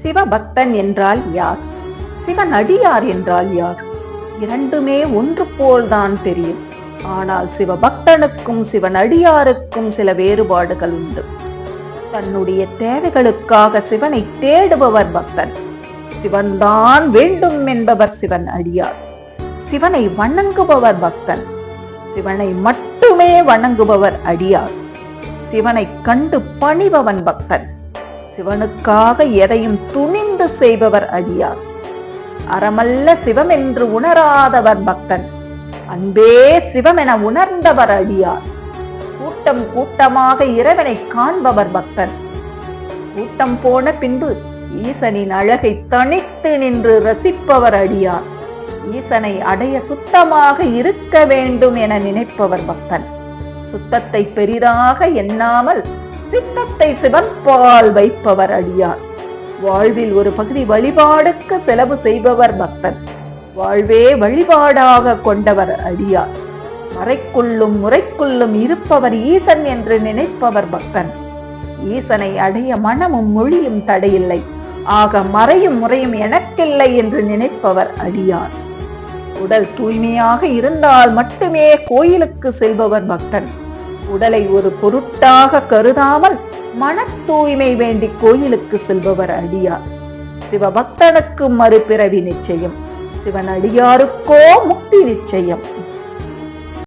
சிவபக்தன் என்றால் யார்? சிவனடியார் என்றால் யார்? இரண்டுமே ஒன்று போல்தான் தெரியும். ஆனால் சிவபக்தனுக்கும் சிவனடியாருக்கும் சில வேறுபாடுகள் உண்டு. தன்னுடைய தேவைகளுக்காக சிவனை தேடுபவர் பக்தன். சிவன்தான் வேண்டும் என்பவர் சிவன் அடியார். சிவனை வணங்குபவர் பக்தன். சிவனை மட்டுமே வணங்குபவர் அடியார். சிவனை கண்டு பணிபவன் பக்தன். சிவனுக்காக எதையும் துணிந்து செய்பவர் அடியார். அறமல்ல சிவம் என்று உணராதவர் பக்தன். அன்பே சிவம் என உணர்ந்தவர் அடியார். கூட்டம் கூட்டமாக இறைவனை காண்பவர் பக்தன். கூட்டம் போன பின்பு ஈசனின் அழகை தனித்து நின்று ரசிப்பவர் அடியார். ஈசனை அடைய சுத்தமாக இருக்க வேண்டும் என நினைப்பவர் பக்தன். சுத்தத்தை பெரிதாக எண்ணாமல் சித்தத்தை சிவன்பால் வைப்பவர் அடியார். வாழ்வில் ஒரு பகுதி வழிபாடுக்கு செலவு செய்பவர் பக்தன். வாழ்வே வழிபாடாக கொண்டவர் அடியார். மறைக்குள்ளும் முறைக்குள்ளும் இருப்பவர் ஈசன் என்று நினைப்பவர் பக்தன். ஈசனை அடைய மனமும் மொழியும் தடையில்லை. ஆக மறையும் முறையும் எனக்கில்லை என்று நினைப்பவர் அடியார். உடல் தூய்மையாக இருந்தால் மட்டுமே கோயிலுக்கு செல்பவர் பக்தன். உடலை ஒரு பொருட்டாக கருதாமல் மன தூய்மை வேண்டி கோயிலுக்கு செல்பவர் அடியார். சிவபக்தனுக்கு மறுபிறவி நிச்சயம். சிவனடியாருக்கோ முக்தி நிச்சயம்.